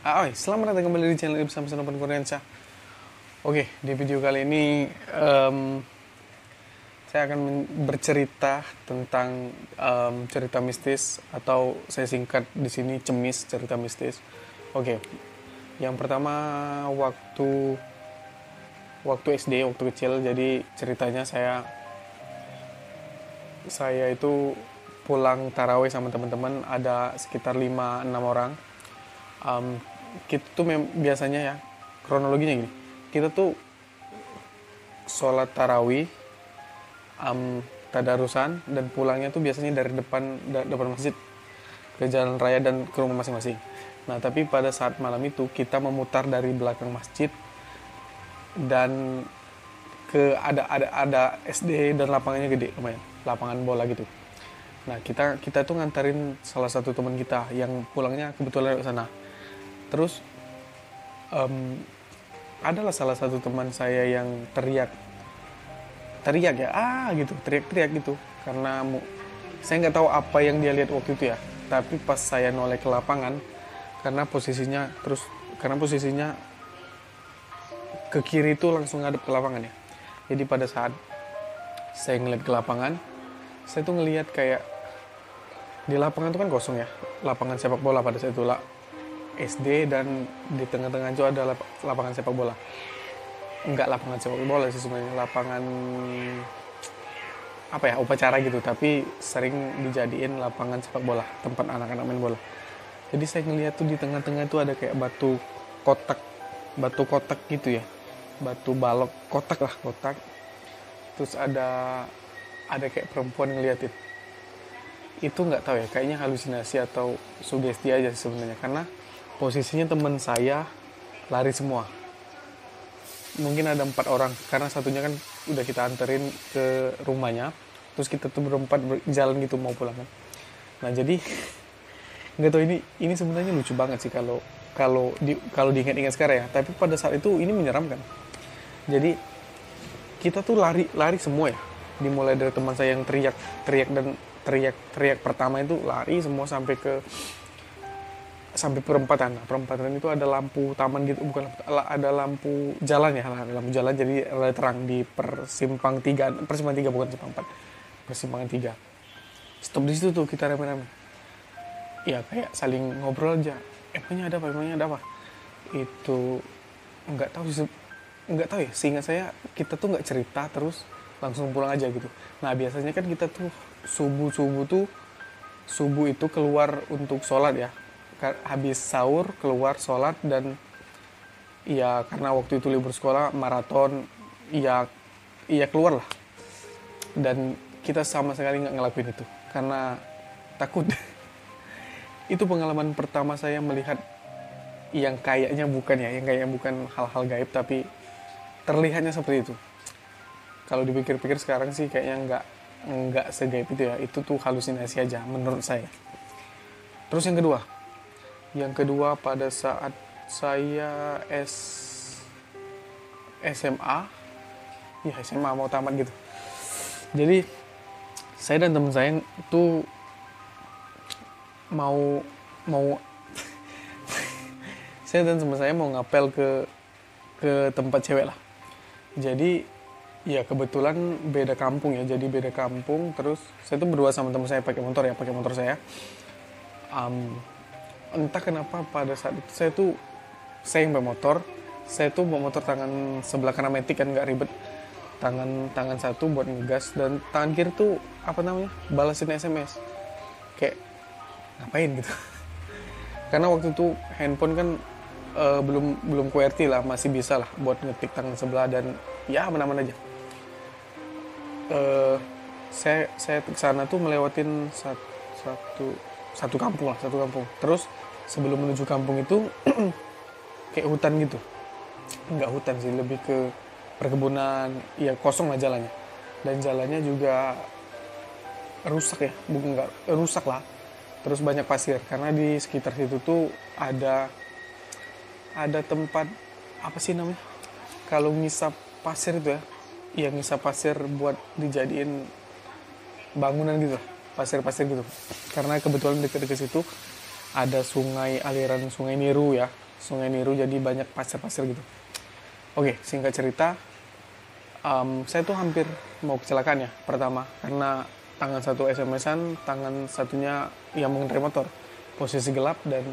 Selamat datang kembali di channel Ibsam Senopan Kurniansyah. Oke, di video kali ini saya akan bercerita tentang cerita mistis, atau saya singkat di sini cemis, cerita mistis. Oke, yang pertama waktu SD, waktu kecil. Jadi ceritanya saya itu pulang tarawih sama teman-teman, ada sekitar 5-6 orang. Kita tuh biasanya ya, kronologinya gini, kita tuh sholat tarawih, tadarusan, dan pulangnya tuh biasanya dari depan masjid ke jalan raya dan ke rumah masing-masing. Nah, tapi pada saat malam itu kita memutar dari belakang masjid dan ada SD dan lapangannya gede lumayan, lapangan bola gitu. Nah, kita tuh nganterin salah satu teman kita yang pulangnya kebetulan dari sana. Terus adalah salah satu teman saya yang teriak ya, gitu, teriak gitu, karena saya nggak tahu apa yang dia lihat waktu itu ya. Tapi pas saya noleh ke lapangan, karena posisinya ke kiri itu langsung ngadep ke lapangan ya. Jadi pada saat saya ngeliat ke lapangan, saya tuh ngelihat kayak di lapangan itu kan kosong ya, lapangan sepak bola pada saat itu lah, SD, dan di tengah-tengah itu ada lapangan sepak bola. Enggak lapangan sepak bola sih sebenarnya, lapangan apa ya, upacara gitu, tapi sering dijadiin lapangan sepak bola, tempat anak-anak main bola. Jadi saya ngeliat tuh di tengah-tengah itu ada kayak batu kotak gitu ya, batu balok kotak. Terus ada kayak perempuan ngeliatin. Itu nggak tahu ya, kayaknya halusinasi atau sugesti aja sebenarnya, karena posisinya teman saya lari semua. Mungkin ada 4 orang, karena satunya kan udah kita anterin ke rumahnya, terus kita tuh berempat jalan gitu mau pulang kan. Nah, jadi nggak tahu, ini sebenarnya lucu banget sih kalau diingat-ingat sekarang ya, tapi pada saat itu ini menyeramkan. Jadi kita tuh lari semua ya, dimulai dari teman saya yang teriak pertama itu, lari semua sampai perempatan. Nah, perempatan itu ada lampu taman gitu, bukan ada lampu jalan ya, lampu jalan, jadi rada terang di persimpangan 3, bukan simpang 4, persimpangan 3. Stop di situ tuh kita rame-rame. Ya kayak saling ngobrol aja. Emangnya ada apa? Itu nggak tahu ya. Seingat saya kita tuh nggak cerita, terus langsung pulang aja gitu. Nah, biasanya kan kita tuh subuh itu keluar untuk sholat ya, habis sahur keluar sholat, dan ya karena waktu itu libur sekolah, maraton, ya keluar lah. Dan kita sama sekali nggak ngelakuin itu karena takut. Itu pengalaman pertama saya melihat yang kayaknya bukan hal-hal gaib, tapi terlihatnya seperti itu. Kalau dipikir-pikir sekarang sih kayaknya nggak segaib itu ya, itu tuh halusinasi aja menurut saya. Terus yang kedua pada saat saya SMA mau tamat gitu. Jadi saya dan teman saya itu mau saya dan teman saya mau ngapel ke tempat cewek lah. Jadi ya kebetulan beda kampung ya, terus saya tuh berdua sama teman saya pakai motor saya. Entah kenapa pada saat itu saya yang bawa motor, tangan sebelah kanan metik kan, nggak ribet, tangan satu buat ngegas, dan tangan kiri tuh balasin SMS. Kayak ngapain gitu. Karena waktu itu handphone kan belum QWERTY lah, masih bisa lah buat ngetik tangan sebelah, dan ya aman-aman aja. Saya kesana tuh melewatin satu kampung. Terus sebelum menuju kampung itu kayak hutan gitu. Enggak hutan sih, lebih ke perkebunan, ya kosong lah jalannya. Dan jalannya juga rusak ya, rusak lah. Terus banyak pasir, karena di sekitar situ tuh ada tempat, apa sih namanya, kalau ngisap pasir itu ya, ngisap pasir buat dijadiin bangunan gitu, pasir gitu. Karena kebetulan dekat situ ada aliran sungai Niru ya. Sungai Niru, jadi banyak pasir-pasir gitu. Oke, singkat cerita, saya tuh hampir mau kecelakaan ya pertama, karena tangan satu SMS-an, tangan satunya yang mengendarai motor, posisi gelap, dan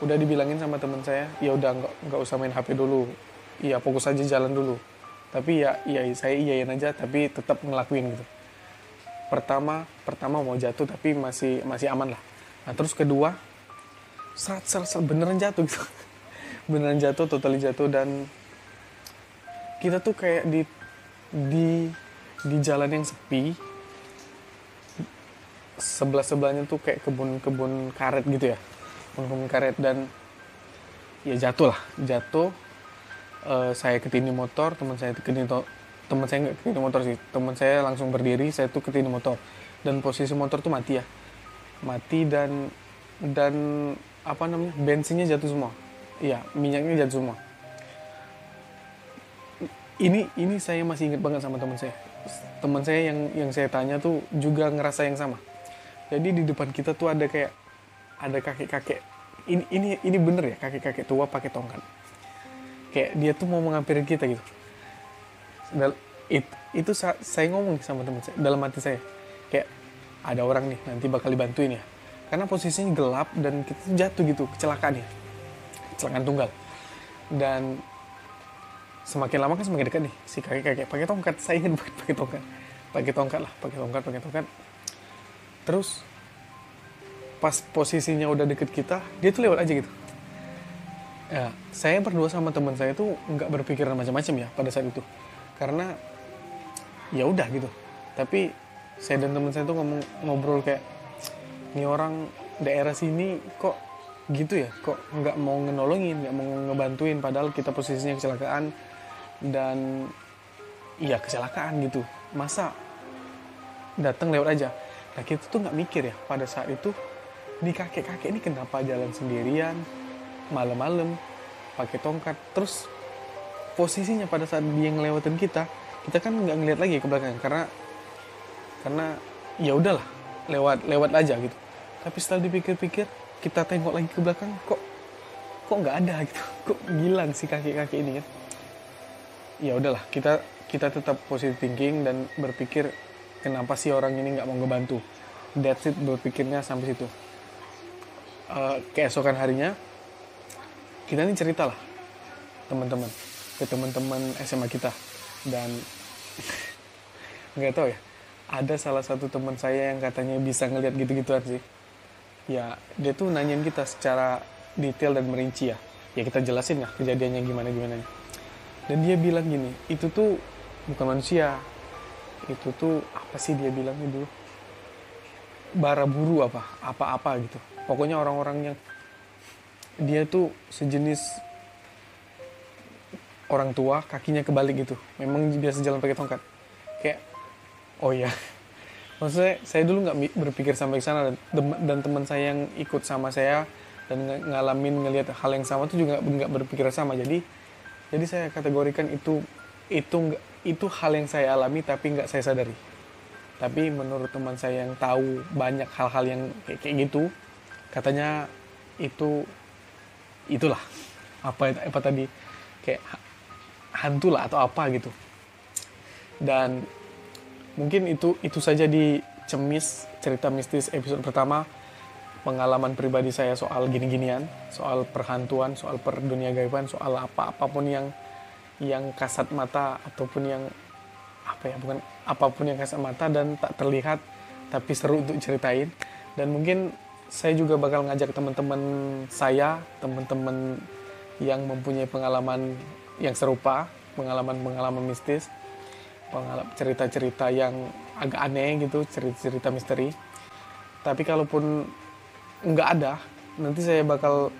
udah dibilangin sama teman saya, ya udah nggak usah main HP dulu, ya fokus aja jalan dulu. Tapi ya saya iyain aja, tapi tetap ngelakuin gitu. Pertama mau jatuh, tapi masih aman lah. Nah terus kedua, beneran jatuh gitu. Beneran jatuh, totally jatuh, dan kita tuh kayak di jalan yang sepi, sebelahnya tuh kayak kebun karet gitu ya, kebun karet, dan ya jatuh. Saya ketindih motor, teman saya nggak ketindih motor sih, teman saya langsung berdiri, saya tuh ketindih motor, dan posisi motor tuh mati dan bensinnya jatuh semua, iya, minyaknya jatuh semua. Ini saya masih ingat banget sama teman saya yang saya tanya tuh juga ngerasa yang sama. Jadi di depan kita tuh ada kakek-kakek, ini bener ya, kakek-kakek tua pakai tongkat, kayak dia tuh mau menghampiri kita gitu. Itu saya ngomong sama teman saya dalam hati saya, kayak ada orang nih nanti bakal dibantuin ya, karena posisinya gelap dan kita jatuh gitu, kecelakaan tunggal. Dan semakin lama kan semakin dekat nih si kakek pakai tongkat. Saya ingin pakai tongkat. Terus pas posisinya udah deket kita, dia tuh lewat aja gitu. Ya, saya berdua sama teman saya tuh nggak berpikiran macam-macam ya pada saat itu, karena ya udah gitu. Tapi saya dan teman saya tuh ngobrol kayak, ini orang daerah sini kok gitu ya, kok nggak mau ngenolongin, nggak mau ngebantuin, padahal kita posisinya kecelakaan, dan iya kecelakaan gitu, masa datang lewat aja. Nah kita tuh nggak mikir ya pada saat itu, ini kakek ini kenapa jalan sendirian malam-malam pakai tongkat. Terus posisinya pada saat dia ngelewatin kita kan nggak ngeliat lagi ke belakang, karena ya udahlah, lewat aja gitu. Tapi setelah dipikir-pikir, kita tengok lagi ke belakang, kok nggak ada gitu, kok hilang si kakek ini kan. Ya udahlah, kita tetap positive thinking dan berpikir, kenapa sih orang ini nggak mau ngebantu. That's it, berpikirnya sampai situ. Keesokan harinya kita ini cerita lah ke teman-teman SMA kita, dan nggak tahu ya, ada salah satu teman saya yang katanya bisa ngelihat gitu-gituan sih. Ya dia tuh nanyain kita secara detail dan merinci ya kita jelasin lah kejadiannya gimana. Dan dia bilang gini, itu tuh bukan manusia, itu tuh apa sih dia bilangnya dulu, baraburu apa gitu. Pokoknya orang-orang yang dia tuh sejenis orang tua, kakinya kebalik gitu. Memang biasa jalan pakai tongkat. Kayak, oh iya. Maksudnya saya dulu nggak berpikir sampai ke sana, dan teman saya yang ikut sama saya dan ngelihat hal yang sama tuh juga nggak berpikir sama. Jadi saya kategorikan itu hal yang saya alami tapi nggak saya sadari. Tapi menurut teman saya yang tahu banyak hal-hal yang kayak gitu, katanya itulah apa tadi, kayak hantu lah atau apa gitu. Dan mungkin itu saja di Cemis, cerita mistis episode pertama, pengalaman pribadi saya soal gini-ginian, soal perhantuan, soal perdunia gaiban, soal apapun yang kasat mata, ataupun yang bukan apapun yang kasat mata dan tak terlihat tapi seru untuk ceritain. Dan mungkin saya juga bakal ngajak teman-teman yang mempunyai pengalaman yang serupa, pengalaman mistis, cerita-cerita yang agak aneh gitu, cerita misteri. Tapi kalaupun nggak ada, nanti saya bakal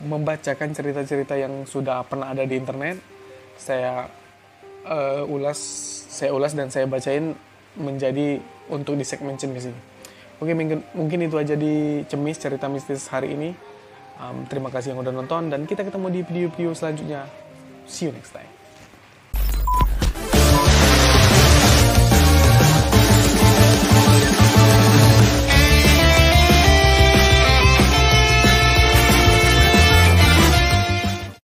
membacakan cerita-cerita yang sudah pernah ada di internet. Saya ulas dan saya bacain menjadi untuk di segmen Cemis ini. Oke, mungkin itu aja di Cemis cerita mistis hari ini. Terima kasih yang udah nonton, dan kita ketemu di video-video selanjutnya. See you next time.